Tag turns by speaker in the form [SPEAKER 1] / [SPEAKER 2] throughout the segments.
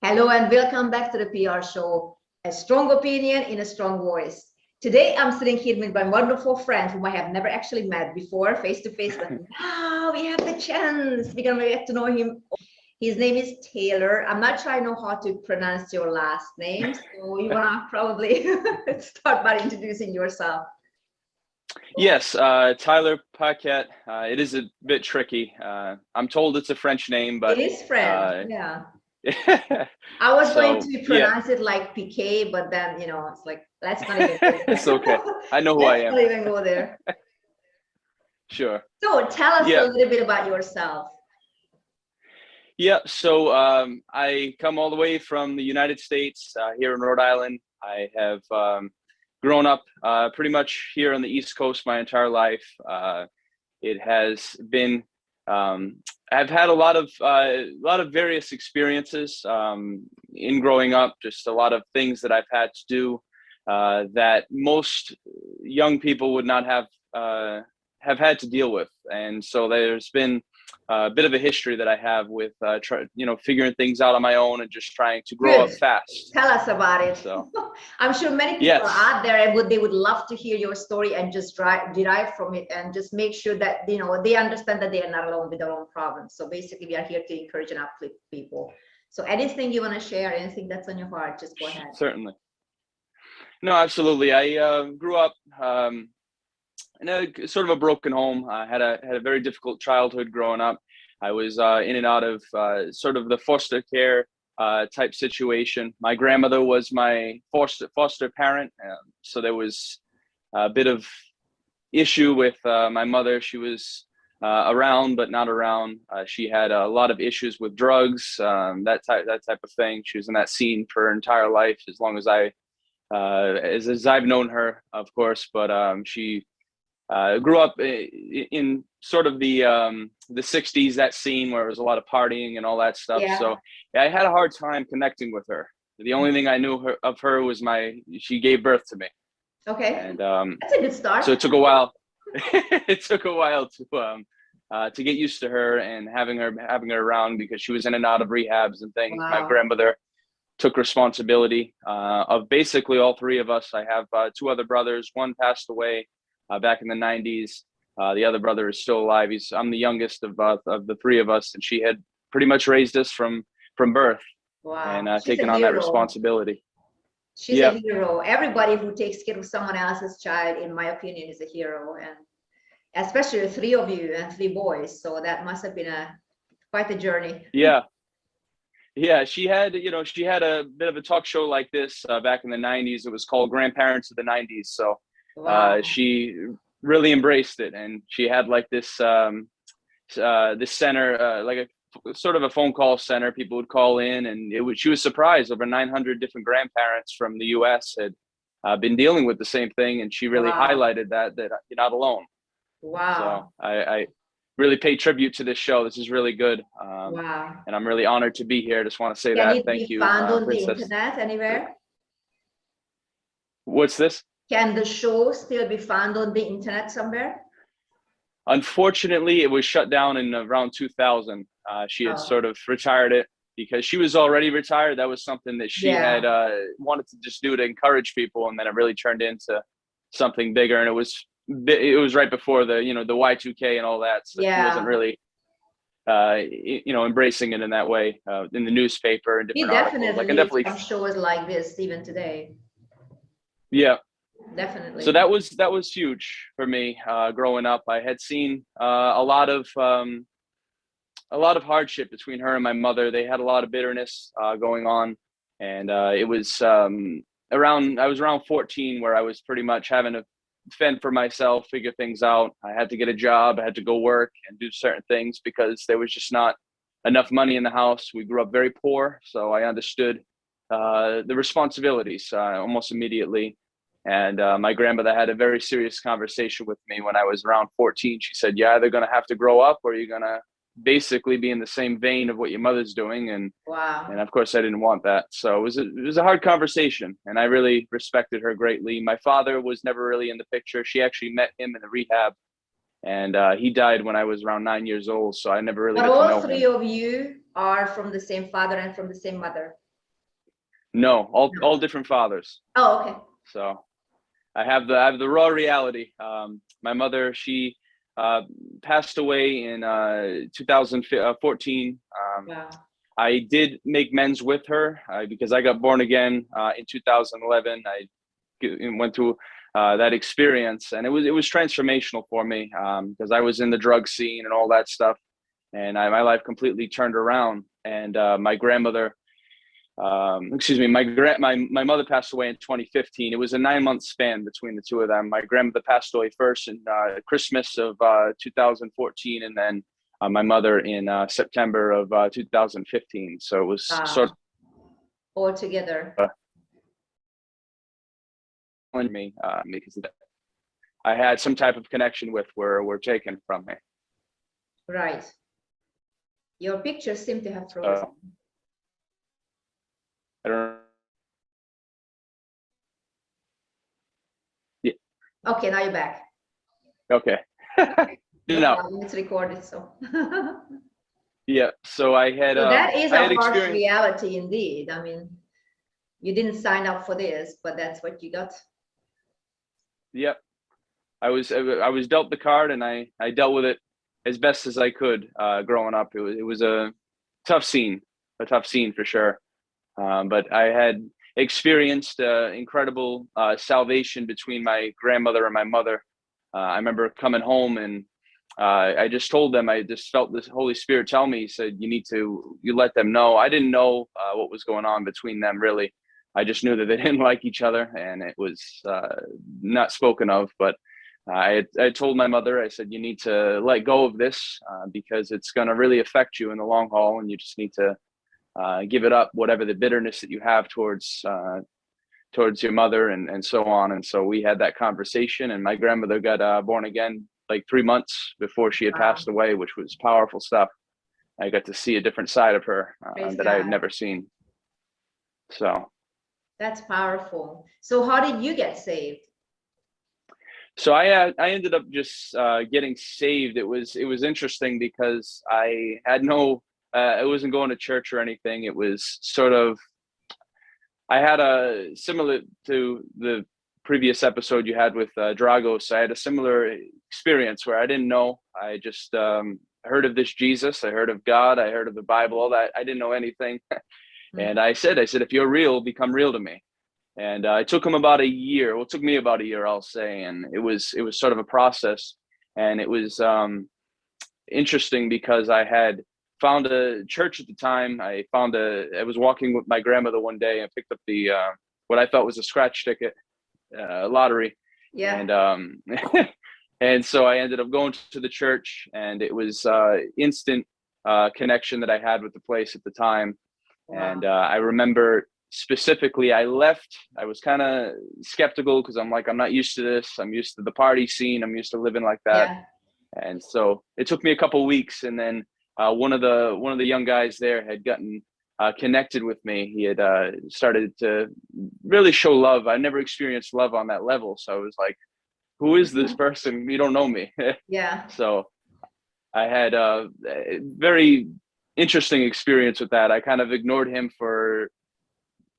[SPEAKER 1] Hello and welcome back to the PR show, a strong opinion in a strong voice. Today I'm sitting here with my wonderful friend whom I have never actually met before face to face, but now we have the chance. We're gonna get to know him. His name is Taylor. I'm not sure I know how to pronounce your last name, so you wanna probably start by introducing yourself.
[SPEAKER 2] Yes, Tyler Paquette. It is a bit tricky. I'm told it's a French name,
[SPEAKER 1] It
[SPEAKER 2] but
[SPEAKER 1] is French,
[SPEAKER 2] uh,
[SPEAKER 1] yeah. I was going
[SPEAKER 2] so
[SPEAKER 1] to
[SPEAKER 2] yeah,
[SPEAKER 1] pronounce it like Piquet, but then it's like let's not even go
[SPEAKER 2] it's
[SPEAKER 1] there.
[SPEAKER 2] okay. I know who I
[SPEAKER 1] Let's
[SPEAKER 2] am.
[SPEAKER 1] not even go there.
[SPEAKER 2] Sure.
[SPEAKER 1] So tell us a
[SPEAKER 2] Yeah,
[SPEAKER 1] little bit about yourself.
[SPEAKER 2] yeah. So I come all the way from the United States, here in Rhode Island. I have grown up pretty much here on the East Coast my entire life. It has been I've had a lot of various experiences in growing up. Just a lot of things that I've had to do that most young people would not have had to deal with, and so there's been a bit of a history that I have with figuring things out on my own and just trying to grow
[SPEAKER 1] Good.
[SPEAKER 2] up fast.
[SPEAKER 1] Tell us about it.
[SPEAKER 2] So
[SPEAKER 1] I'm sure many people are
[SPEAKER 2] yes,
[SPEAKER 1] out there and they would love to hear your story and just derive from it and just make sure that they understand that they are not alone with their own problems. So basically we are here to encourage and uplift people. So anything you want to share, anything that's on your heart, just go ahead.
[SPEAKER 2] certainly. No, absolutely. I grew up in a sort of a broken home. I had a very difficult childhood growing up. I was in and out of sort of the foster care type situation. My grandmother was my foster parent, so there was a bit of issue with my mother. She was around but not around. She had a lot of issues with drugs, that type of thing. She was in that scene for her entire life, as long as as I've known her, of course. But she grew up in sort of the 60s, that scene where it was a lot of partying and all that stuff.
[SPEAKER 1] Yeah.
[SPEAKER 2] So yeah, I had a hard time connecting with her. The only thing I knew of her was she gave birth to me.
[SPEAKER 1] Okay.
[SPEAKER 2] And
[SPEAKER 1] that's a good start.
[SPEAKER 2] so it took a while. It took a while to get used to her and having her around, because she was in and out of rehabs and things.
[SPEAKER 1] Wow.
[SPEAKER 2] My grandmother took responsibility of basically all three of us. I have two other brothers. One passed away back in the 90s. The other brother is still alive. I'm the youngest of the three of us, and she had pretty much raised us from birth.
[SPEAKER 1] Wow.
[SPEAKER 2] And
[SPEAKER 1] She's
[SPEAKER 2] taken
[SPEAKER 1] a
[SPEAKER 2] on that
[SPEAKER 1] hero.
[SPEAKER 2] responsibility.
[SPEAKER 1] She's
[SPEAKER 2] Yeah.
[SPEAKER 1] a hero. Everybody who takes care of someone else's child, in my opinion, is a hero. And especially the three of you and three boys. So that must have been quite a journey.
[SPEAKER 2] Yeah. Yeah, she had a bit of a talk show like this back in the 90s. It was called Grandparents of the 90s. So
[SPEAKER 1] Wow.
[SPEAKER 2] she really embraced it, and she had like this center, like a sort of a phone call center. People would call in, and she was surprised over 900 different grandparents from the US had been dealing with the same thing, and she really
[SPEAKER 1] Wow.
[SPEAKER 2] highlighted that you're not alone.
[SPEAKER 1] Wow.
[SPEAKER 2] So I really pay tribute to this show. This is really good.
[SPEAKER 1] Wow.
[SPEAKER 2] And I'm really honored to be here. Just want to say
[SPEAKER 1] Can
[SPEAKER 2] that.
[SPEAKER 1] it
[SPEAKER 2] Thank
[SPEAKER 1] be
[SPEAKER 2] you,
[SPEAKER 1] found on the
[SPEAKER 2] Princess.
[SPEAKER 1] internet anywhere?
[SPEAKER 2] What's this?
[SPEAKER 1] Can the show still be found on the internet somewhere?
[SPEAKER 2] Unfortunately, it was shut down in around 2000. She had sort of retired it because she was already retired. That was something that she had wanted to just do to encourage people, and then it really turned into something bigger. And it was right before the the Y2K and all that, so she wasn't really embracing it in that way in the newspaper and different articles.
[SPEAKER 1] Definitely need some shows like this even today.
[SPEAKER 2] Yeah.
[SPEAKER 1] Definitely.
[SPEAKER 2] So that was huge for me growing up. I had seen a lot of hardship between her and my mother. They had a lot of bitterness going on, and it was I was around 14 where I was pretty much having to fend for myself, figure things out. I had to get a job. I had to go work and do certain things because there was just not enough money in the house. We grew up very poor, so I understood the responsibilities almost immediately. And my grandmother had a very serious conversation with me when I was around 14. She said, "You're either going to have to grow up, or you're going to basically be in the same vein of what your mother's doing." And
[SPEAKER 1] wow.
[SPEAKER 2] And of course, I didn't want that. So it was a hard conversation, and I really respected her greatly. My father was never really in the picture. She actually met him in the rehab, and he died when I was around 9 years old. So I never really got to know him.
[SPEAKER 1] All three of you are from the same father and from the same mother.
[SPEAKER 2] No,
[SPEAKER 1] No.
[SPEAKER 2] all different fathers.
[SPEAKER 1] Oh, okay.
[SPEAKER 2] So I have the raw reality. My mother, she passed away in 2014.
[SPEAKER 1] Wow.
[SPEAKER 2] I did make amends with her because I got born again in 2011. I went through that experience, and it was transformational for me because I was in the drug scene and all that stuff, and my life completely turned around. And my grandmother, excuse me, my mother passed away in 2015. It was a 9-month span between the two of them. My grandmother passed away first in Christmas of 2014, and then my mother in September of 2015. So it was sort of
[SPEAKER 1] all together.
[SPEAKER 2] Me because I had some type of connection with were taken from me.
[SPEAKER 1] Right. Your pictures seem to have frozen.
[SPEAKER 2] I don't. Yeah.
[SPEAKER 1] Okay, now you're back.
[SPEAKER 2] Okay.
[SPEAKER 1] No problem, it's recorded, so.
[SPEAKER 2] Yeah. So I had.
[SPEAKER 1] So that is
[SPEAKER 2] a
[SPEAKER 1] harsh reality indeed. I mean, you didn't sign up for this, but that's what you got.
[SPEAKER 2] Yep. I was dealt the card, and I dealt with it as best as I could growing up. It was a tough scene for sure. But I had experienced incredible salvation between my grandmother and my mother. I remember coming home, and I just told them, I just felt this Holy Spirit tell me, he said, you let them know. I didn't know what was going on between them, really. I just knew that they didn't like each other, and it was not spoken of. But I told my mother, I said, you need to let go of this because it's going to really affect you in the long haul, and you just need to give it up, whatever the bitterness that you have towards your mother and so on. And so we had that conversation, and my grandmother got born again like 3 months before she had passed away, which was powerful stuff. I got to see a different side of her that I had never seen. So
[SPEAKER 1] that's powerful. So how did you get saved?
[SPEAKER 2] So I ended up just getting saved. It was interesting because I had I wasn't going to church or anything. It was sort of, I had a similar to the previous episode you had with Dragos. I had a similar experience where I didn't know. I just heard of this Jesus. I heard of God. I heard of the Bible, all that. I didn't know anything. And I said, if you're real, become real to me. And it took him about a year. Well, it took me about a year, I'll say. And it was sort of a process. And it was interesting because I had found a church at the time. I was walking with my grandmother one day and picked up the what I thought was a scratch ticket lottery. Yeah. And and so I ended up going to the church, and it was instant connection that I had with the place at the time. Wow. And I remember specifically, I left. I was kind of skeptical because I'm like, I'm not used to this. I'm used to the party scene. I'm used to living like that. Yeah. And so it took me a couple of weeks, and then one of the young guys there had gotten connected with me. He had started to really show love. I never experienced love on that level, so I was like, who is this person? You don't know me. Yeah. So I had a very interesting experience with that. I kind of ignored him for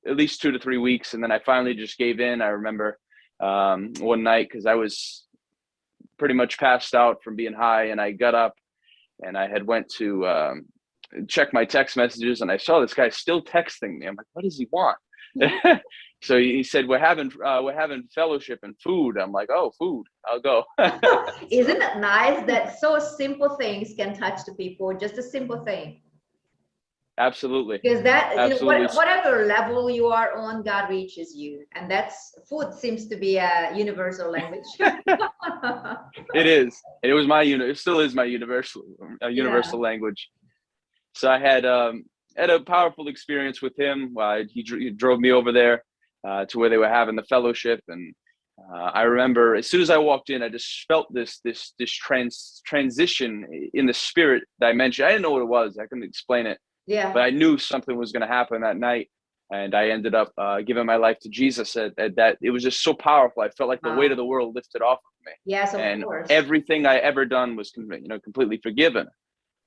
[SPEAKER 2] at least 2 to 3 weeks, and then I finally just gave in. I remember one night, because I was pretty much passed out from being high, and I got up and I had went to check my text messages, and I saw this guy still texting me. I'm like, what does he want? So he said, we're having fellowship and food. I'm like, oh, food, I'll go.
[SPEAKER 1] Isn't it nice that so simple things can touch the people? Just a simple thing.
[SPEAKER 2] Absolutely.
[SPEAKER 1] Because that, absolutely. Whatever level you are on, God reaches you, and that's, food seems to be a universal language.
[SPEAKER 2] It is. It was it still is my universal language. So I had a powerful experience with him. He drove me over there to where they were having the fellowship, and I remember as soon as I walked in, I just felt this transition in the spirit dimension. I didn't know what it was. I couldn't explain it. Yeah. But I knew something was going to happen that night, and I ended up giving my life to Jesus. That it was just so powerful. I felt like the weight of the world lifted off of me.
[SPEAKER 1] Yes, of
[SPEAKER 2] and
[SPEAKER 1] course.
[SPEAKER 2] Everything I ever done was completely forgiven,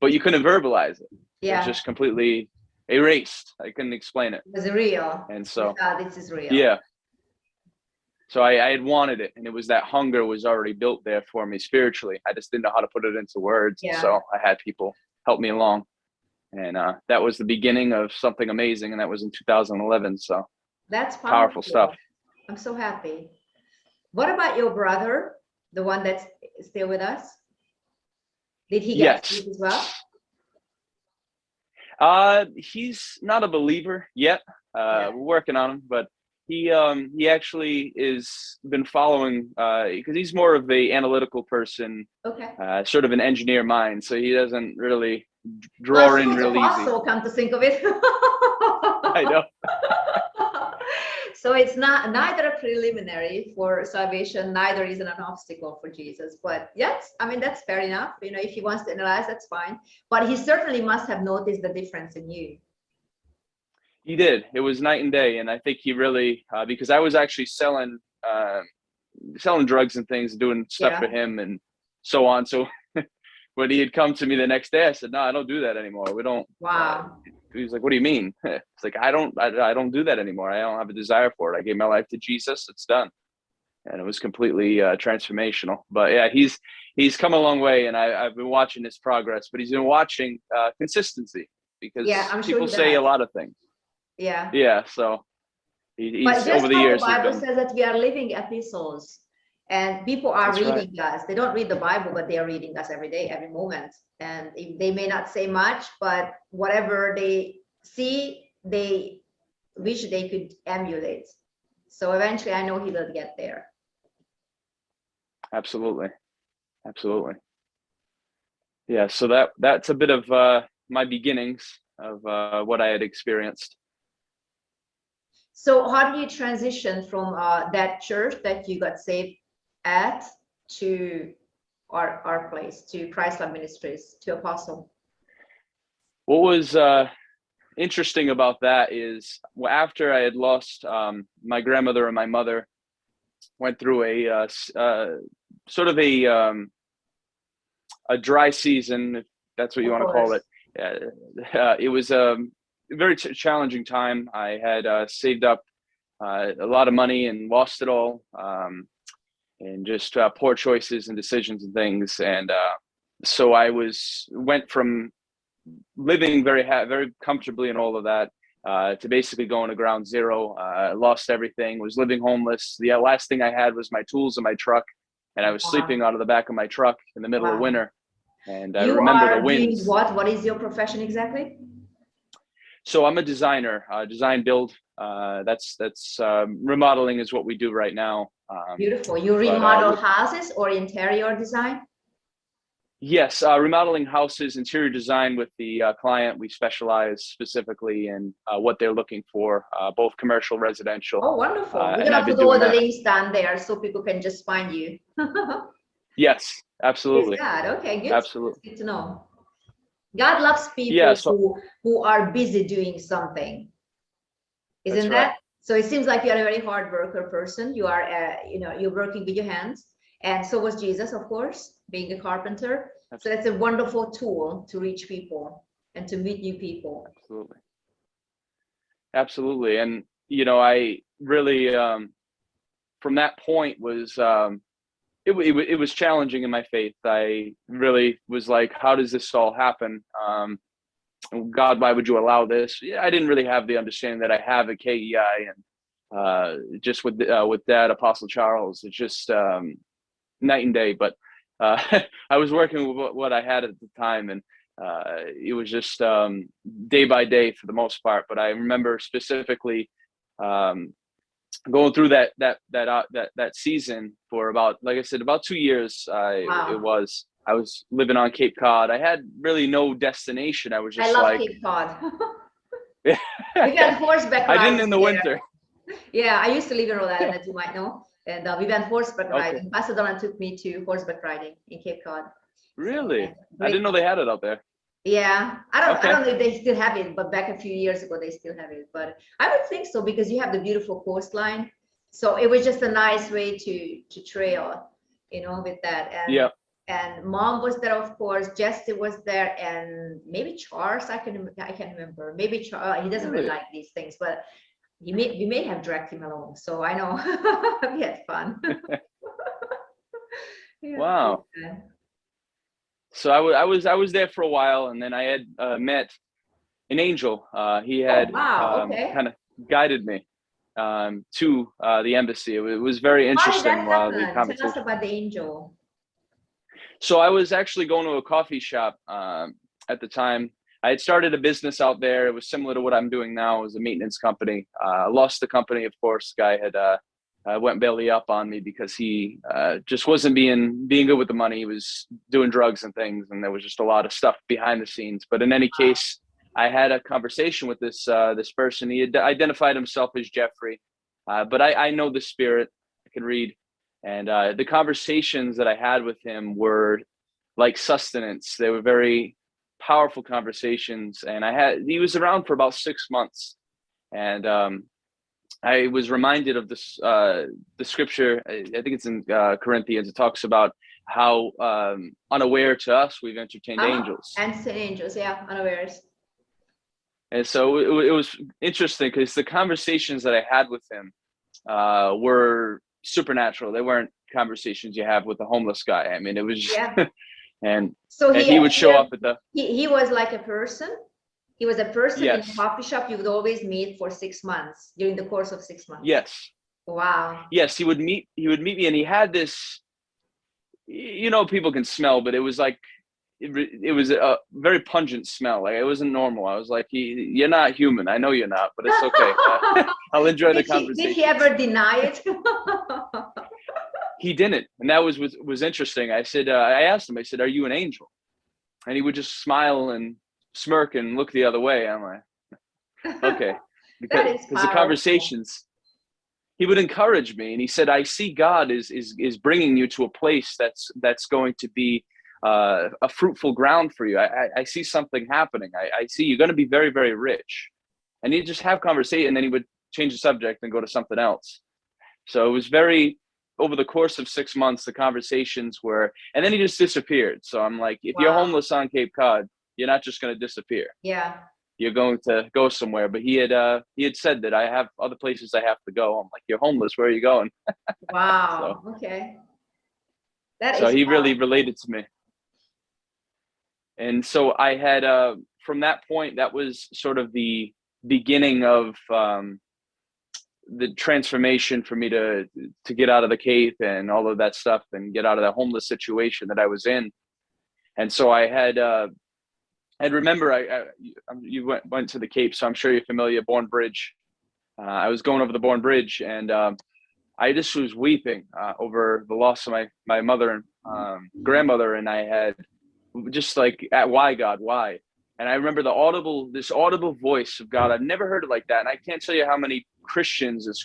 [SPEAKER 2] but you couldn't verbalize it. Yeah. It was just completely erased. I couldn't explain it.
[SPEAKER 1] It was real.
[SPEAKER 2] And so,
[SPEAKER 1] This is real.
[SPEAKER 2] yeah. So I had wanted it, and it was that hunger was already built there for me spiritually. I just didn't know how to put it into words.
[SPEAKER 1] Yeah.
[SPEAKER 2] So I had people help me along. And that was the beginning of something amazing. And that was in 2011. So
[SPEAKER 1] that's
[SPEAKER 2] powerful stuff.
[SPEAKER 1] I'm so happy. What about your brother, the one that's still with us? Did he get saved as well?
[SPEAKER 2] He's not a believer yet. We're working on him, but he actually is been following because he's more of a analytical person, sort of an engineer mind, so he doesn't really draw in real easy.
[SPEAKER 1] Come to think of it.
[SPEAKER 2] I know.
[SPEAKER 1] So it's neither a preliminary for salvation, neither is it an obstacle for Jesus. But yes, I mean, that's fair enough. You know, if he wants to analyze, that's fine. But he certainly must have noticed the difference in you.
[SPEAKER 2] He did. It was night and day. And I think he really, because I was actually selling drugs and things, doing stuff for him and so on. So when he had come to me the next day, I said, no, I don't do that anymore. We don't.
[SPEAKER 1] Wow.
[SPEAKER 2] He was like, what do you mean? It's like, I don't do that anymore. I don't have a desire for it. I gave my life to Jesus. It's done. And it was completely transformational. But yeah, he's come a long way, and I've been watching his progress, but he's been watching consistency, because people say a lot of things.
[SPEAKER 1] Yeah.
[SPEAKER 2] Yeah. So he's over the years.
[SPEAKER 1] The Bible says that we are living epistles, and people are reading us. They don't read the Bible, but they are reading us every day, every moment. And they may not say much, but whatever they see, they wish they could emulate. So eventually, I know he will get there.
[SPEAKER 2] Absolutely. Yeah. So that's a bit of my beginnings of what I had experienced.
[SPEAKER 1] So how do you transition from that church that you got saved at to our place, to Christ-Led Ministries, to Apostle?
[SPEAKER 2] What was interesting about that is after I had lost my grandmother and my mother, went through a sort of a dry season, if that's what you want to call it. It was a very challenging time. I had saved up a lot of money and lost it all, and just poor choices and decisions and things. And so I went from living very comfortably and all of that to basically going to ground zero. Lost everything, was living homeless. The last thing I had was my tools in my truck, and I was sleeping out of the back of my truck in the middle of winter. And I remember the winds.
[SPEAKER 1] What is your profession exactly?
[SPEAKER 2] So I'm a designer, design build. That's remodeling is what we do right now.
[SPEAKER 1] Beautiful. You remodel houses or interior design?
[SPEAKER 2] Yes, remodeling houses, interior design with the client. We specialize specifically in what they're looking for, both commercial, residential.
[SPEAKER 1] Oh, wonderful. We're going to have to put all the links down there so people can just find you.
[SPEAKER 2] Yes, absolutely.
[SPEAKER 1] Okay, good.
[SPEAKER 2] Absolutely.
[SPEAKER 1] Good to know. God loves people who are busy doing something. Isn't that? Right. So it seems like you're a very hard worker person. You are, you're working with your hands. And so was Jesus, of course, being a carpenter. Absolutely. So that's a wonderful tool to reach people and to meet new people.
[SPEAKER 2] Absolutely. And, I really, from that point was, it was challenging in my faith. I really was like, how does this all happen? God, why would you allow this? I didn't really have the understanding that I have at KEI, and just with Dad, Apostle Charles, it's just night and day. But I was working with what I had at the time, and it was just day by day for the most part. But I remember specifically going through that season for about, like I said, about 2 years. I was living on Cape Cod. I had really no destination. I was just
[SPEAKER 1] Cape Cod. We went horseback riding.
[SPEAKER 2] I didn't in the winter.
[SPEAKER 1] Yeah, I used to live in Rhode Island, as you might know. And we went horseback riding. Pastor Donald took me to horseback riding in Cape Cod.
[SPEAKER 2] Really? I didn't know they had it out there.
[SPEAKER 1] Yeah, I don't know if they still have it, but back a few years ago they still have it. But I would think so, because you have the beautiful coastline. So it was just a nice way to trail, with that. And and mom was there, of course. Jesse was there, and maybe Charles. I can't remember. Maybe Charles. He doesn't really
[SPEAKER 2] Really?
[SPEAKER 1] like these things, but we may have dragged him along. So I know we had fun. Yeah,
[SPEAKER 2] Wow.
[SPEAKER 1] yeah.
[SPEAKER 2] So I was there for a while, and then I had met an angel. He
[SPEAKER 1] Oh,
[SPEAKER 2] had
[SPEAKER 1] wow. Okay.
[SPEAKER 2] kind of guided me to the embassy. It was very
[SPEAKER 1] How did
[SPEAKER 2] interesting
[SPEAKER 1] that
[SPEAKER 2] while the
[SPEAKER 1] happen? Tell us
[SPEAKER 2] conversation.
[SPEAKER 1] about the angel.
[SPEAKER 2] So I was actually going to a coffee shop at the time. I had started a business out there. It was similar to what I'm doing now. It was a maintenance company. Lost the company, of course. Guy had went belly up on me because he just wasn't being good with the money. He was doing drugs and things, and there was just a lot of stuff behind the scenes. But in any case, I had a conversation with this person. He had identified himself as Jeffrey, but I know the spirit. I can read, and the conversations that I had with him were like sustenance. They were very powerful conversations, and he was around for about 6 months, and I was reminded of this the scripture. I think it's in Corinthians. It talks about how unaware to us we've entertained angels,
[SPEAKER 1] And angels, yeah, unawares.
[SPEAKER 2] and so it was interesting because the conversations that I had with him were supernatural. They weren't conversations you have with a homeless guy. I mean, it was just,
[SPEAKER 1] Yeah.
[SPEAKER 2] and
[SPEAKER 1] So
[SPEAKER 2] he would show up at the.
[SPEAKER 1] He was like a person. He was a person in a
[SPEAKER 2] Yes.
[SPEAKER 1] coffee shop you would always meet for 6 months, during the course of 6 months.
[SPEAKER 2] Yes.
[SPEAKER 1] Wow.
[SPEAKER 2] Yes, he would meet me, and he had this, people can smell, but it was like it was a very pungent smell. Like, it wasn't normal. I was like, you're not human. I know you're not, but it's okay. I'll enjoy the conversation.
[SPEAKER 1] Did he ever deny it?
[SPEAKER 2] He didn't, and that was interesting. I said, I asked him, I said, "Are you an angel?" And he would just smile and smirk and look the other way. I'm like, okay, because the conversations, he would encourage me, and he said, "I see God is bringing you to a place that's going to be a fruitful ground for you. I see something happening. I see you're going to be very, very rich." And he'd just have conversation, and then he would change the subject and go to something else. So it was very, over the course of 6 months, the conversations were, and then he just disappeared. So I'm like, if you're homeless on Cape Cod, you're not just going to disappear.
[SPEAKER 1] Yeah.
[SPEAKER 2] You're going to go somewhere. But he had said that I have other places I have to go. I'm like, you're homeless. Where are you going?
[SPEAKER 1] Wow. So, okay.
[SPEAKER 2] So he really related to me. And so I had, from that point, that was sort of the beginning of the transformation for me to get out of the cave and all of that stuff and get out of that homeless situation that I was in. And so I had, remember, you went to the Cape, so I'm sure you're familiar, Bourne Bridge. I was going over the Bourne Bridge, and I just was weeping over the loss of my mother and grandmother. And I had just like, why, God, why? And I remember this audible voice of God. I've never heard it like that. And I can't tell you how many Christians has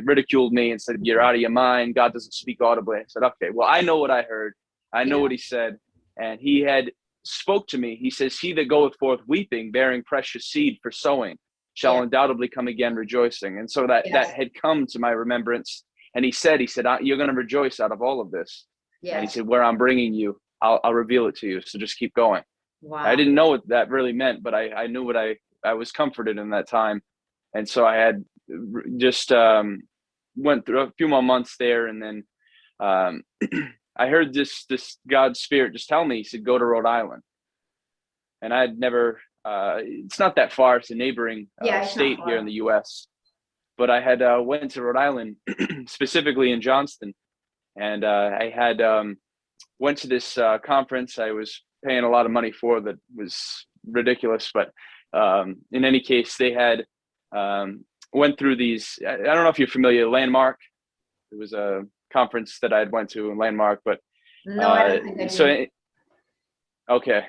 [SPEAKER 2] ridiculed me and said, "You're out of your mind. God doesn't speak audibly." I said, okay, well, I know what I heard. I know what he said. And he had spoke to me. He says, "He that goeth forth weeping, bearing precious seed for sowing, shall undoubtedly come again rejoicing." And so that had come to my remembrance. And he said, "You're going to rejoice out of all of this." Yes. And he said, "Where I'm bringing you, I'll reveal it to you. So just keep going." Wow. I didn't know what that really meant, but I knew what I was comforted in that time. And so I had just went through a few more months there. And then I heard this God's spirit just tell me, he said, "Go to Rhode Island." And I had never, it's not that far. It's a neighboring state here in the US. But I had went to Rhode Island, specifically in Johnston. And I had went to this conference I was paying a lot of money for that was ridiculous. But in any case, they had went through these, I don't know if you're familiar, Landmark. It was a conference that I had went to in Landmark, but
[SPEAKER 1] no, I don't think I did.
[SPEAKER 2] So okay.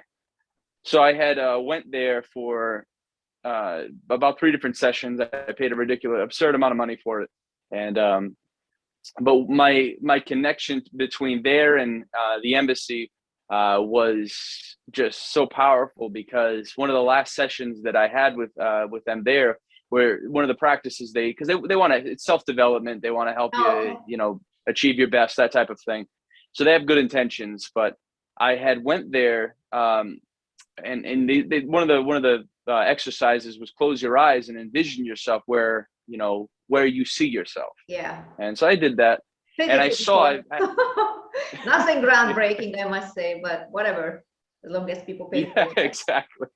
[SPEAKER 2] So I had went there for about 3 different sessions. I paid a absurd amount of money for it. And but my connection between there and the embassy was just so powerful, because one of the last sessions that I had with them there, where one of the practices because they want to, it's self-development. They want to help you, achieve your best, that type of thing. So they have good intentions, but I had went there, and one of the exercises was close your eyes and envision yourself where you see yourself.
[SPEAKER 1] Yeah.
[SPEAKER 2] And so I did that,
[SPEAKER 1] Pretty
[SPEAKER 2] and I saw
[SPEAKER 1] nothing groundbreaking, I must say, but whatever, as long as people pay
[SPEAKER 2] yeah,
[SPEAKER 1] for it.
[SPEAKER 2] exactly.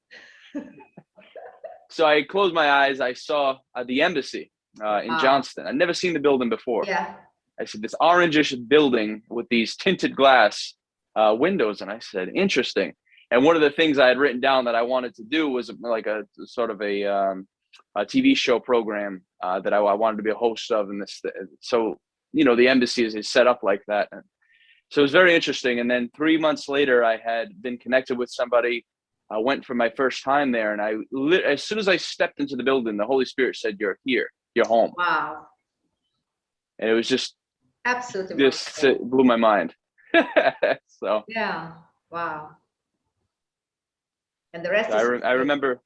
[SPEAKER 2] So I closed my eyes. I saw the embassy in Johnston. I'd never seen the building before.
[SPEAKER 1] Yeah.
[SPEAKER 2] I said, this orangish building with these tinted glass windows. And I said, interesting. And one of the things I had written down that I wanted to do was like a sort of a TV show program that I wanted to be a host of. And this, so, the embassy is set up like that. And so it was very interesting. And then 3 months later, I had been connected with somebody. I went for my first time there. And as soon as I stepped into the building, the Holy Spirit said, you're here, you're home.
[SPEAKER 1] Wow.
[SPEAKER 2] And it was just,
[SPEAKER 1] absolutely,
[SPEAKER 2] it blew my mind. So
[SPEAKER 1] yeah, wow. And the rest
[SPEAKER 2] I remember,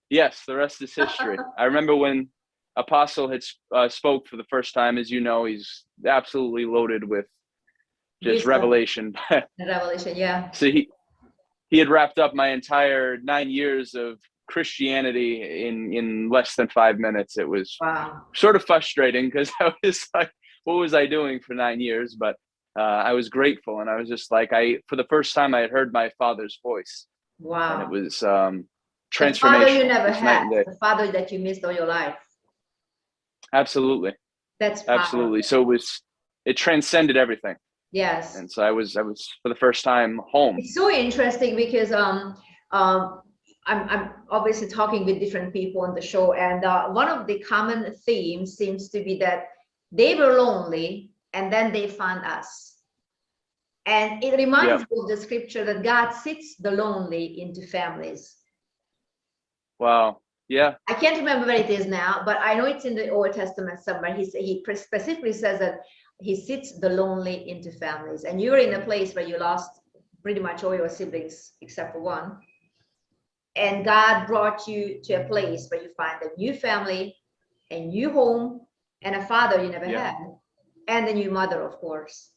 [SPEAKER 2] yes, the rest is history. I remember when Apostle had spoke for the first time. As you know, he's absolutely loaded with just revelation.
[SPEAKER 1] The revelation, yeah.
[SPEAKER 2] So he had wrapped up my entire 9 years of Christianity in less than 5 minutes. It was sort of frustrating because I was like, what was I doing for 9 years? But I was grateful, and I was just like, for the first time I had heard my Father's voice.
[SPEAKER 1] Wow.
[SPEAKER 2] And it was
[SPEAKER 1] transformational. The Father you never had, the Father that you missed all your life.
[SPEAKER 2] Absolutely.
[SPEAKER 1] That's powerful.
[SPEAKER 2] Absolutely. So it transcended everything.
[SPEAKER 1] Yes.
[SPEAKER 2] And so I was for the first time home.
[SPEAKER 1] It's so interesting because I'm obviously talking with different people on the show, and one of the common themes seems to be that they were lonely and then they found us. And it reminds me of the scripture that God sits the lonely into families.
[SPEAKER 2] Wow. Yeah.
[SPEAKER 1] I can't remember where it is now, but I know it's in the Old Testament somewhere. He specifically says that he sits the lonely into families. And you're in a place where you lost pretty much all your siblings except for one. And God brought you to a place where you find a new family, a new home, and a father you never had, and a new mother, of course,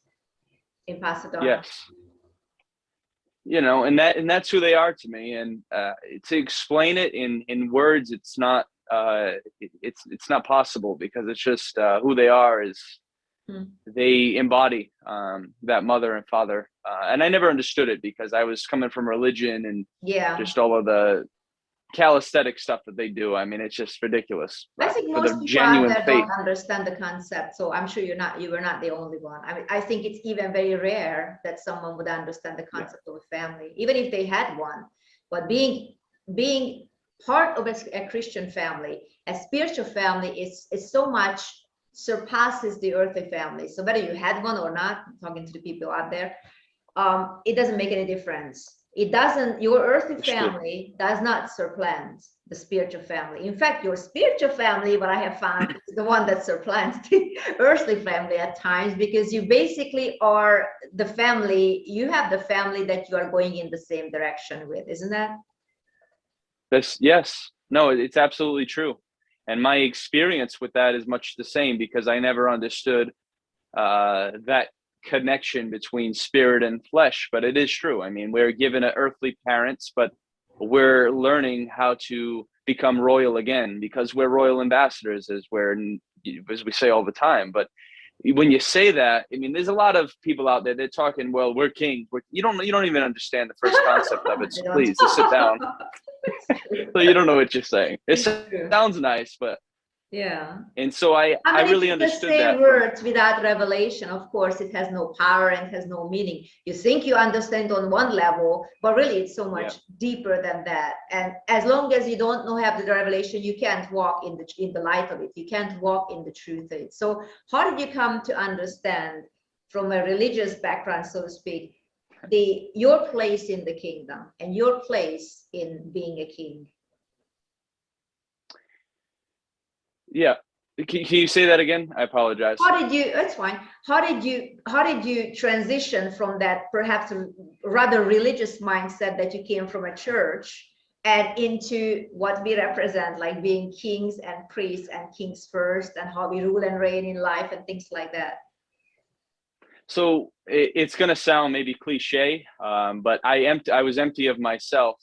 [SPEAKER 1] in Pasadena.
[SPEAKER 2] Yes. And that's who they are to me. And to explain it in words, it's not possible, because it's just who they are is they embody that mother and father. And I never understood it because I was coming from religion and just all of the calisthenic stuff that they do. I mean, it's just ridiculous.
[SPEAKER 1] I think most people out there don't understand the concept. So I'm sure you were not the only one. I mean, I think it's even very rare that someone would understand the concept of a family, even if they had one. But being part of a Christian family, a spiritual family, is so much surpasses the earthly family. So whether you had one or not, I'm talking to the people out there, it doesn't make any difference. Your earthly family does not supplant the spiritual family. In fact, your spiritual family, what I have found, is the one that supplants the earthly family at times, because you basically are the family, you have the family that you are going in the same direction with, isn't that?
[SPEAKER 2] Yes. No, it's absolutely true. And my experience with that is much the same, because I never understood that connection between spirit and flesh. But it is true. I mean, we're given earthly parents, but we're learning how to become royal again, because we're royal ambassadors, as we say all the time. But when you say that, I mean, there's a lot of people out there, they're talking, well, we're kings. You don't even understand the first concept of it. So please just sit down. So you don't know what you're saying. It sounds nice, but and so I really understood that.
[SPEAKER 1] The same words without revelation, of course, it has no power and has no meaning. You think you understand on one level, but really it's so much deeper than that. And as long as you don't have the revelation, you can't walk in the light of it. You can't walk in the truth of it. So how did you come to understand, from a religious background, so to speak, your place in the kingdom and your place in being a king?
[SPEAKER 2] Yeah. Can you say that again? I apologize.
[SPEAKER 1] That's fine. How did you transition from that perhaps rather religious mindset that you came from a church and into what we represent, like being kings and priests and kings first, and how we rule and reign in life and things like that?
[SPEAKER 2] So it's going to sound maybe cliche, but I was empty of myself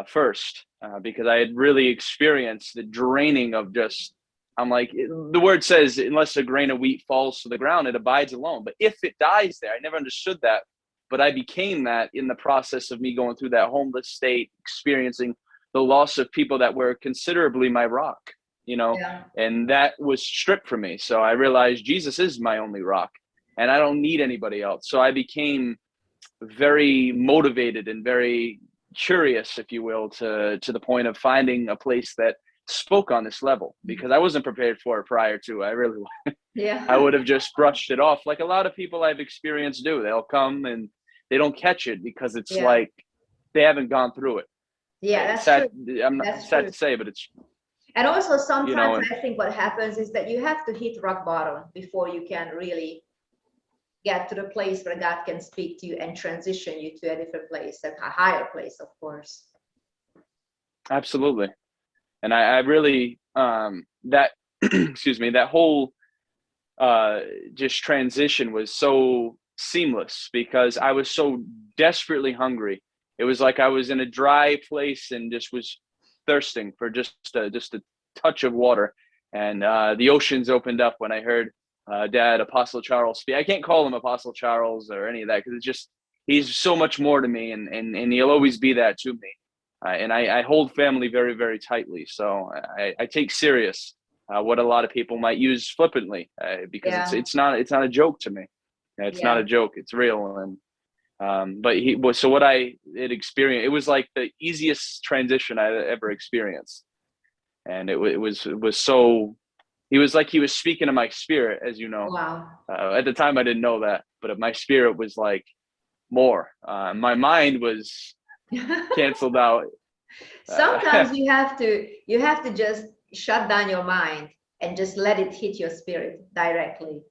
[SPEAKER 2] first, because I had really experienced the draining of just, I'm like, the word says, unless a grain of wheat falls to the ground, it abides alone. But if it dies there, I never understood that. But I became that in the process of me going through that homeless state, experiencing the loss of people that were considerably my rock,
[SPEAKER 1] Yeah.
[SPEAKER 2] and that was stripped from me. So I realized Jesus is my only rock and I don't need anybody else. So I became very motivated and very curious, if you will, to the point of finding a place that spoke on this level, because I wasn't prepared for it prior to. I
[SPEAKER 1] Yeah.
[SPEAKER 2] would have just brushed it off like a lot of people I've experienced do. They'll come and they don't catch it because it's
[SPEAKER 1] Yeah.
[SPEAKER 2] like they haven't gone through it.
[SPEAKER 1] Yeah, that's
[SPEAKER 2] Sad,
[SPEAKER 1] true.
[SPEAKER 2] I'm not
[SPEAKER 1] That's
[SPEAKER 2] sad
[SPEAKER 1] true.
[SPEAKER 2] to say, but it's,
[SPEAKER 1] And also sometimes
[SPEAKER 2] and
[SPEAKER 1] I think what happens is that you have to hit rock bottom before you can really get to the place where God can speak to you and transition you to a different place, a higher place, of course.
[SPEAKER 2] absolutely. And I really, that, excuse me, that whole just transition was so seamless because I was so desperately hungry. It was like I was in a dry place and just was thirsting for just a touch of water. And the oceans opened up when I heard Dad Apostle Charles speak. I can't call him Apostle Charles or any of that because it's just he's so much more to me, and he'll always be that to me. And I hold family very, very tightly, so I take serious what a lot of people might use flippantly, because
[SPEAKER 1] Yeah.
[SPEAKER 2] it's not a joke to me. It's not
[SPEAKER 1] Yeah.
[SPEAKER 2] a joke. It's real. And but he was, so what I had experienced, it was like the easiest transition I ever experienced, and it was so. He was like he was speaking to my spirit, as you know.
[SPEAKER 1] Wow.
[SPEAKER 2] At the time, I didn't know that, but my spirit was like more. My mind was canceled out.
[SPEAKER 1] Sometimes you have to just shut down your mind and just let it hit your spirit directly.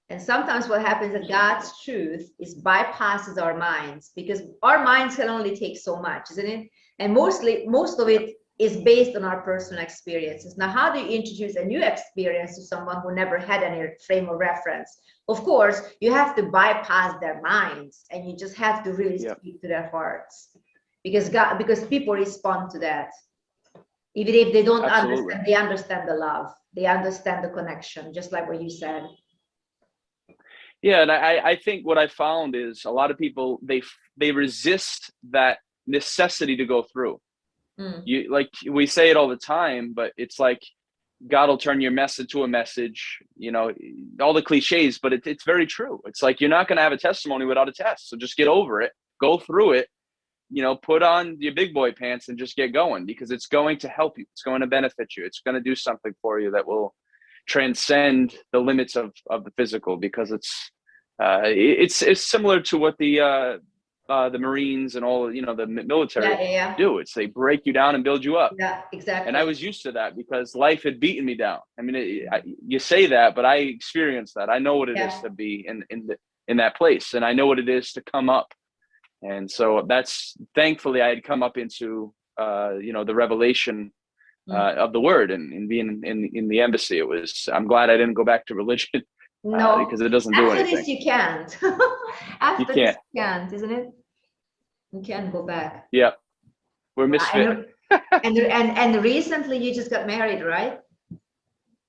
[SPEAKER 1] And sometimes what happens is God's truth is bypasses our minds because our minds can only take so much, isn't it? And most of it is based on our personal experiences. Now, how do you introduce a new experience to someone who never had any frame of reference? Of course, you have to bypass their minds and you just have to really
[SPEAKER 2] Yep,
[SPEAKER 1] speak to their hearts because people respond to that. Even if they don't
[SPEAKER 2] absolutely.
[SPEAKER 1] understand, they understand the love, they understand the connection, just like what you said.
[SPEAKER 2] Yeah, and I think what I found is a lot of people they resist that necessity to go through.
[SPEAKER 1] Mm.
[SPEAKER 2] You like we say it all the time, but it's like God will turn your mess into a message. All the cliches, but it's very true. It's like you're not going to have a testimony without a test, so just get over it, go through it. Put on your big boy pants and just get going because it's going to help you. It's going to benefit you. It's going to do something for you that will transcend the limits of the physical because it's similar to what the Marines and all the military
[SPEAKER 1] Yeah, yeah, yeah.
[SPEAKER 2] do. It's they break you down and build you up.
[SPEAKER 1] Yeah,
[SPEAKER 2] And I
[SPEAKER 1] exactly.
[SPEAKER 2] was used to that because life had beaten me down. I mean, you say that, but I experienced that. I know what it is
[SPEAKER 1] Yeah.
[SPEAKER 2] to be in that place, and I know what it is to come up. And so that's thankfully I had come up into the revelation
[SPEAKER 1] Mm.
[SPEAKER 2] of the word and being in the embassy. I'm glad I didn't go back to religion
[SPEAKER 1] No,
[SPEAKER 2] because it doesn't do
[SPEAKER 1] after
[SPEAKER 2] anything.
[SPEAKER 1] this you can't.
[SPEAKER 2] You
[SPEAKER 1] After this
[SPEAKER 2] can't.
[SPEAKER 1] you can't, isn't it? You can't go back.
[SPEAKER 2] Yeah, we're
[SPEAKER 1] Wow.
[SPEAKER 2] misfit.
[SPEAKER 1] And recently you just got married, right?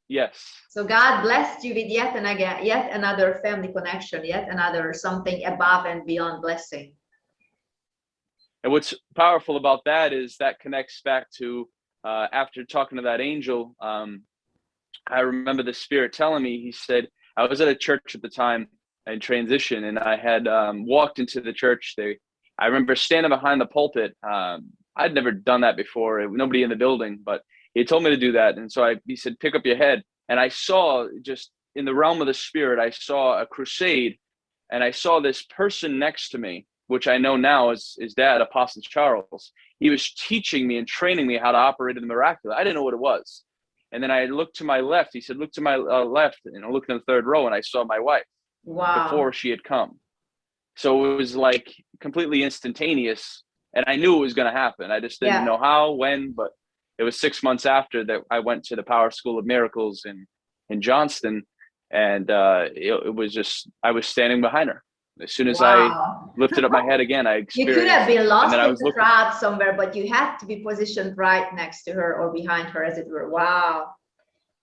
[SPEAKER 2] Yes.
[SPEAKER 1] So God blessed you with yet another family connection, yet another something above and beyond blessing.
[SPEAKER 2] And what's powerful about that is that connects back to after talking to that angel. I remember the Spirit telling me. He said I was at a church at the time in transition, and I had walked into the church. I remember standing behind the pulpit. I'd never done that before. Nobody in the building, but he told me to do that. And so he said, pick up your head. And I saw just in the realm of the Spirit, I saw a crusade, and I saw this person next to me, which I know now is Dad, Apostle Charles. He was teaching me and training me how to operate in the miraculous. I didn't know what it was. And then I looked to my left. He said, look to my left. And I looked in the third row and I saw my wife
[SPEAKER 1] Wow.
[SPEAKER 2] before she had come. So it was like completely instantaneous. And I knew it was going to happen. I just didn't
[SPEAKER 1] Yeah.
[SPEAKER 2] know how, when, but it was 6 months after that I went to the Power School of Miracles in Johnston. and it was just, I was standing behind her. As soon as I
[SPEAKER 1] Wow.
[SPEAKER 2] lifted up my head again, I
[SPEAKER 1] You
[SPEAKER 2] experienced.
[SPEAKER 1] could have been
[SPEAKER 2] and
[SPEAKER 1] lost
[SPEAKER 2] then I
[SPEAKER 1] in
[SPEAKER 2] was
[SPEAKER 1] the
[SPEAKER 2] looking.
[SPEAKER 1] crowd somewhere, but you had to be positioned right next to her or behind her, as it were. Wow.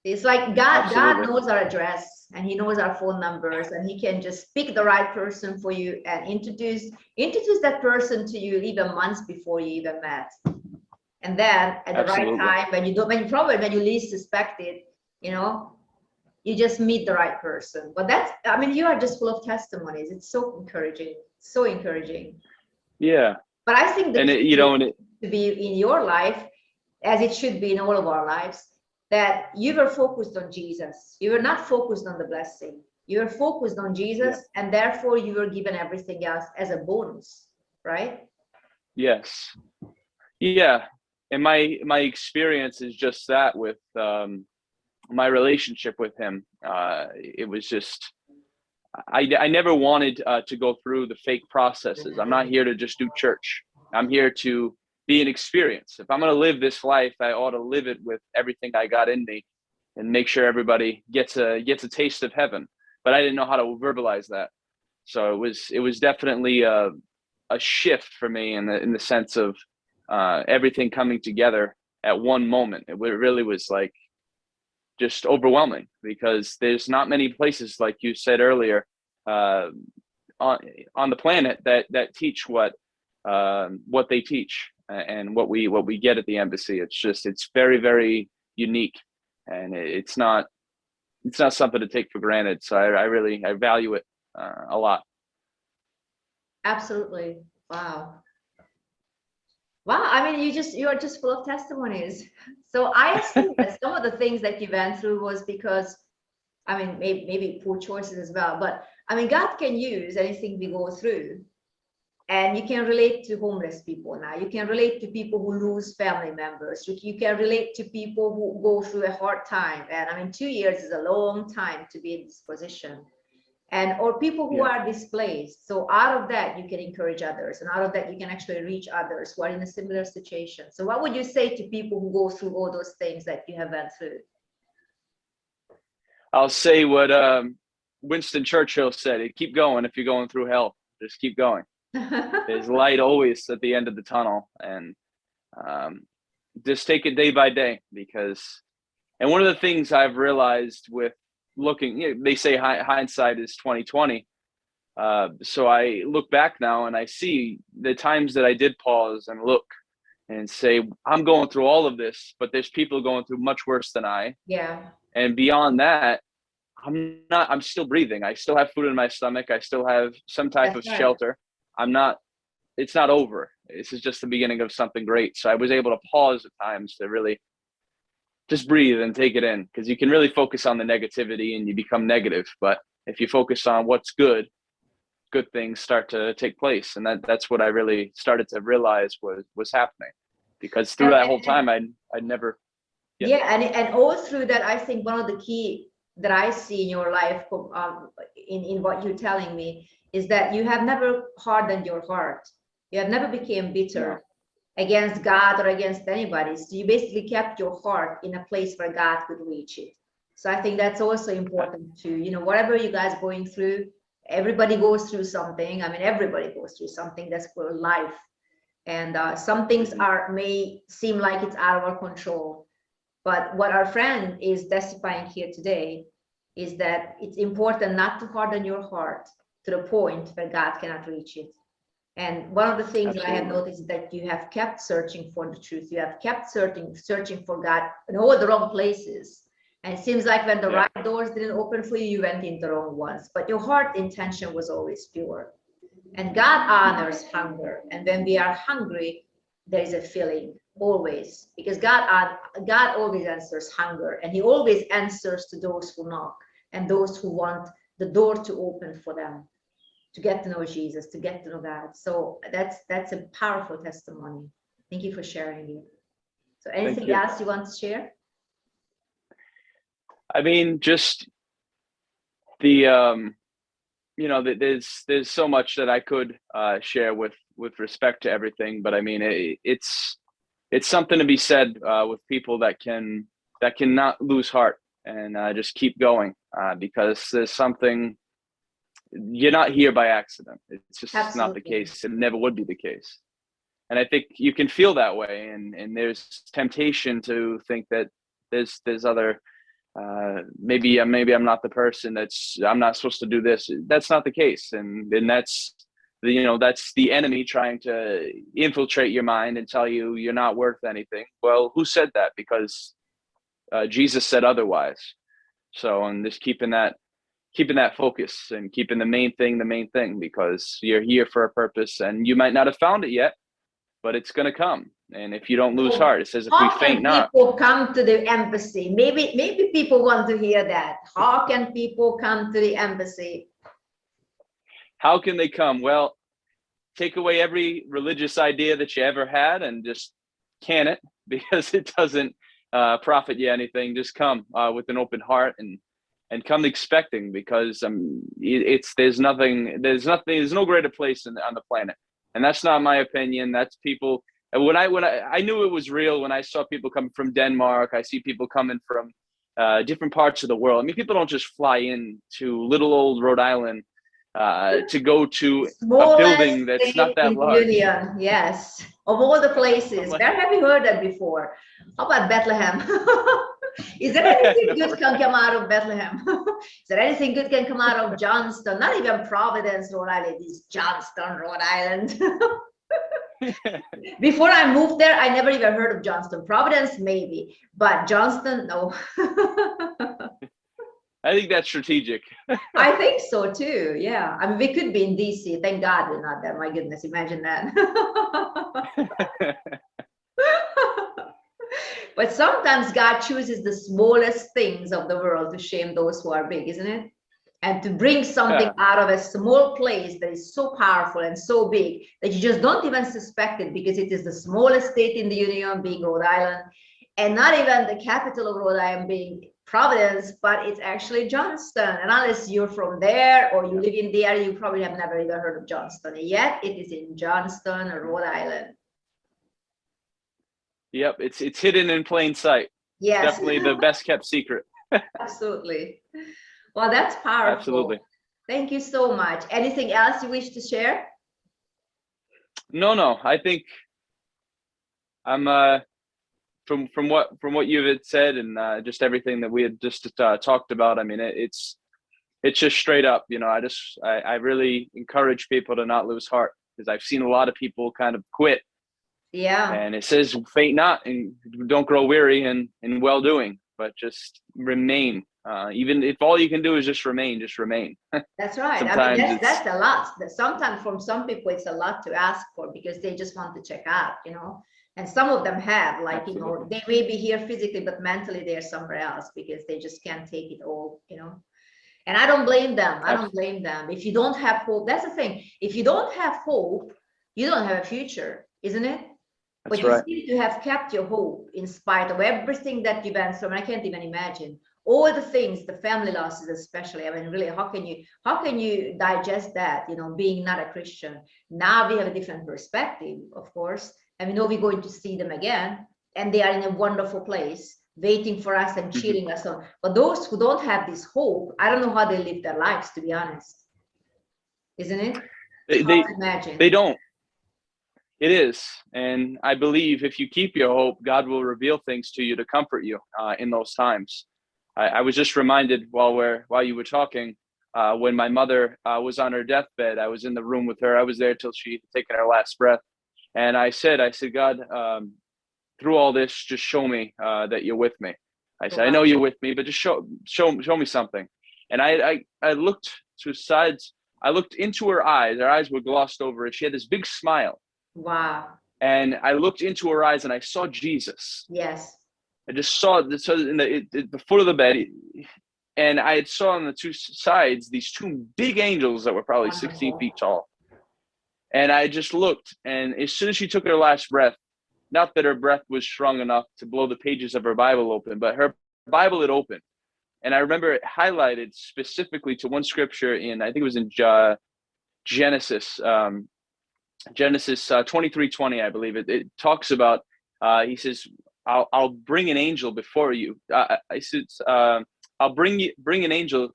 [SPEAKER 1] It's like God
[SPEAKER 2] Absolutely.
[SPEAKER 1] knows our address, and he knows our phone numbers, and he can just pick the right person for you and introduce that person to you even months before you even met. And then at the right
[SPEAKER 2] Absolutely.
[SPEAKER 1] time, when you least suspect it, you know, you just meet the right person. But that's, I mean, you are just full of testimonies. It's so encouraging, so encouraging.
[SPEAKER 2] Yeah.
[SPEAKER 1] But I think the
[SPEAKER 2] And
[SPEAKER 1] key
[SPEAKER 2] and
[SPEAKER 1] to be in your life, as it should be in all of our lives, that you were focused on Jesus. You were not focused on the blessing. You were focused on Jesus,
[SPEAKER 2] yeah.
[SPEAKER 1] and therefore you were given everything else as a bonus, right?
[SPEAKER 2] Yes. Yeah. And my experience is just that with my relationship with him. It was just, I never wanted to go through the fake processes. I'm not here to just do church. I'm here to be an experience. If I'm going to live this life, I ought to live it with everything I got in me, and make sure everybody gets a taste of heaven. But I didn't know how to verbalize that. So it was definitely a shift for me in the sense of everything coming together at one moment. It really was like just overwhelming, because there's not many places, like you said earlier, uh, on the planet that teach what they teach, and what we get at the embassy. It's very, very unique, and it's not something to take for granted. So I really value it a lot.
[SPEAKER 1] Absolutely. Wow. Wow, I mean, you're just full of testimonies. So I assume that some of the things that you went through was because, I mean, maybe poor choices as well, but I mean, God can use anything we go through. And you can relate to homeless people now. You can relate to people who lose family members. You can relate to people who go through a hard time. And I mean, 2 years is a long time to be in this position. And or people who
[SPEAKER 2] Yeah.
[SPEAKER 1] are displaced. So out of that, you can encourage others, and out of that, you can actually reach others who are in a similar situation. So what would you say to people who go through all those things that you have went through?
[SPEAKER 2] I'll say what Winston Churchill said: "Keep going if you're going through hell. Just keep going. There's light always at the end of the tunnel, and um, just take it day by day." Because, and one of the things I've realized with looking, they say hindsight is 2020. So I look back now and I see the times that I did pause and look and say, I'm going through all of this, but there's people going through much worse than I.
[SPEAKER 1] Yeah.
[SPEAKER 2] And beyond that, I'm still breathing. I still have food in my stomach. I still have some type of
[SPEAKER 1] That's right.
[SPEAKER 2] shelter. It's not over. This is just the beginning of something great. So I was able to pause at times to really just breathe and take it in, because you can really focus on the negativity and you become negative. But if you focus on what's good things start to take place. And that's what I really started to realize was happening, because through
[SPEAKER 1] And,
[SPEAKER 2] that whole
[SPEAKER 1] and,
[SPEAKER 2] time, I'd never.
[SPEAKER 1] yeah, and all through that, I think one of the key that I see in your life, in what you're telling me, is that you have never hardened your heart. You have never become bitter against God or against anybody. So you basically kept your heart in a place where God could reach it. So I think that's also important too. You know, whatever you guys going through, everybody goes through something. I mean, everybody goes through something. That's for life. And some things may seem like it's out of our control. But what our friend is testifying here today is that it's important not to harden your heart to the point where God cannot reach it. And one of the things that I have noticed is that you have kept searching for the truth. You have kept searching for God in all the wrong places. And it seems like when the right doors didn't open for you, you went in the wrong ones. But your heart intention was always pure. And God honors hunger. And when we are hungry, there is a filling always, because God always answers hunger, and He always answers to those who knock and those who want the door to open for them, to get to know Jesus, to get to know God. So that's a powerful testimony. Thank you for sharing it. So anything else you want to share?
[SPEAKER 2] I mean, just the there's so much that I could share with respect to everything, but I mean, it's something to be said with people that cannot lose heart and just keep going, because there's something. You're not here by accident. It's just not the
[SPEAKER 1] Absolutely.
[SPEAKER 2] case. It never would be the case. And I think you can feel that way, and there's temptation to think that there's other, maybe I'm not the person, I'm not supposed to do this. That's not the case, and that's that's the enemy trying to infiltrate your mind and tell you you're not worth anything. Well, who said that? Because Jesus said otherwise. So, and just keeping that focus and keeping the main thing, because you're here for a purpose, and you might not have found it yet, but it's going to come. And if you don't lose heart, it says, if we faint not.
[SPEAKER 1] People come to the embassy. Maybe people want to hear that. How can people come to the embassy?
[SPEAKER 2] How can they come? Well, take away every religious idea that you ever had and just can it, because it doesn't profit you anything. Just come with an open heart, and come expecting, because there's no greater place on the planet. And that's not my opinion. That's people. And when I knew it was real, when I saw people coming from Denmark, I see people coming from different parts of the world. I mean, people don't just fly in to little old Rhode Island to go to a building that's not that large.
[SPEAKER 1] Union, yes, of all the places. Where have you heard that before? How about Bethlehem? Is there anything good can come out of Bethlehem? Is there anything good can come out of Johnston? Not even Providence, Rhode Island. It's Johnston, Rhode Island. Before I moved there, I never even heard of Johnston. Providence, maybe, but Johnston, no.
[SPEAKER 2] I think that's strategic.
[SPEAKER 1] I think so too. Yeah. I mean, we could be in DC. Thank God we're not there. My goodness, imagine that. But sometimes God chooses the smallest things of the world to shame those who are big, isn't it? And to bring something out of a small place that is so powerful and so big that you just don't even suspect it, because it is the smallest state in the Union, being Rhode Island, and not even the capital of Rhode Island being Providence, but it's actually Johnston. And unless you're from there or you live in the area, you probably have never even heard of Johnston. And yet it is in Johnston, Rhode Island.
[SPEAKER 2] Yep, it's hidden in plain sight.
[SPEAKER 1] Yes.
[SPEAKER 2] Definitely the best kept secret.
[SPEAKER 1] Absolutely. Well, that's powerful.
[SPEAKER 2] Absolutely.
[SPEAKER 1] Thank you so much. Anything else you wish to share?
[SPEAKER 2] No. I think I'm from what you had said, and just everything that we had just talked about. I mean, it's just straight up. I really encourage people to not lose heart, because I've seen a lot of people kind of quit.
[SPEAKER 1] Yeah.
[SPEAKER 2] And it says, faint not, and don't grow weary in well doing, but just remain. Even if all you can do is just remain.
[SPEAKER 1] That's right.
[SPEAKER 2] Sometimes
[SPEAKER 1] I mean, that's a lot. Sometimes from some people, it's a lot to ask for, because they just want to check out, and some of them have, like,
[SPEAKER 2] Absolutely.
[SPEAKER 1] they may be here physically, but mentally they're somewhere else, because they just can't take it all, and I don't blame them. I don't blame them. If you don't have hope, that's the thing. If you don't have hope, you don't have a future, isn't it?
[SPEAKER 2] That's
[SPEAKER 1] but you
[SPEAKER 2] right.
[SPEAKER 1] seem to have kept your hope in spite of everything that you've been through. I can't even imagine all the things, the family losses especially. I mean, really, how can you digest that, being not a Christian? Now we have a different perspective, of course, and we know we're going to see them again, and they are in a wonderful place waiting for us and cheering us on. But those who don't have this hope, I don't know how they live their lives, to be honest. Isn't it?
[SPEAKER 2] They don't. It is. And I believe if you keep your hope, God will reveal things to you to comfort you in those times. I was just reminded while you were talking, when my mother was on her deathbed, I was in the room with her. I was there till she had taken her last breath. And I said, God, through all this, just show me that you're with me. I said, I know you're with me, but just show me something. And I looked to sides. I looked into her eyes. Her eyes were glossed over, and she had this big smile.
[SPEAKER 1] Wow.
[SPEAKER 2] And I looked into her eyes, and I saw Jesus.
[SPEAKER 1] Yes.
[SPEAKER 2] I just saw in the foot of the bed, and I saw on the two sides these two big angels that were probably 16 feet tall. And I just looked, and as soon as she took her last breath, not that her breath was strong enough to blow the pages of her Bible open, but her Bible had opened. And I remember it highlighted specifically to one scripture I think it was in Genesis 23:20, I believe. It talks about, he says, I'll bring an angel before you. I'll bring an angel,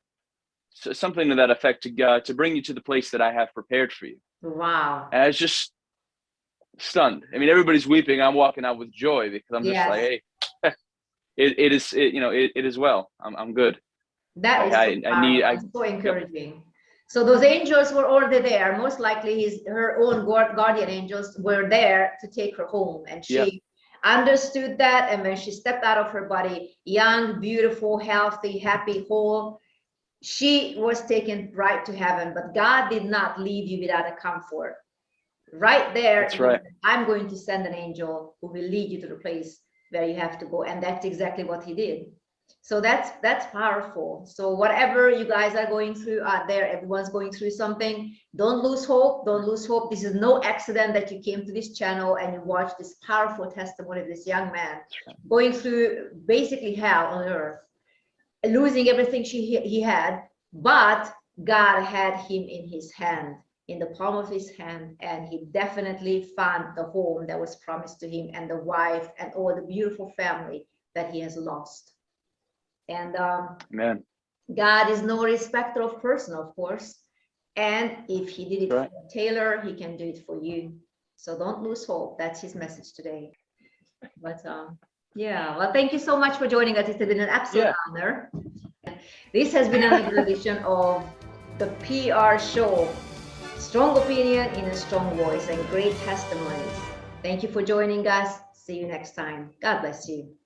[SPEAKER 2] something to that effect, to bring you to the place that I have prepared for you.
[SPEAKER 1] Wow.
[SPEAKER 2] And I was just stunned. I mean, everybody's weeping. I'm walking out with joy because I'm just like, hey, it is well. I'm good.
[SPEAKER 1] That is so encouraging. Yep. So those angels were already there. Most likely her own guardian angels were there to take her home. And she understood that. And when she stepped out of her body, young, beautiful, healthy, happy, whole, she was taken right to heaven. But God did not leave you without a comfort. Right there,
[SPEAKER 2] that's right.
[SPEAKER 1] I'm going to send an angel who will lead you to the place where you have to go. And that's exactly what he did. So that's powerful. So whatever you guys are going through out there, everyone's going through something. Don't lose hope. Don't lose hope. This is no accident that you came to this channel and you watched this powerful testimony of this young man going through basically hell on earth, losing everything he had, but God had him in his hand, in the palm of his hand, and he definitely found the home that was promised to him and the wife and all the beautiful family that he has lost. And
[SPEAKER 2] man,
[SPEAKER 1] God is no respecter of person, of course. And if he did it for Taylor, he can do it for you. So don't lose hope. That's his message today. But yeah, well, thank you so much for joining us. It's been an absolute honor. This has been another edition of the PR show. Strong opinion in a strong voice and great testimonies. Thank you for joining us. See you next time. God bless you.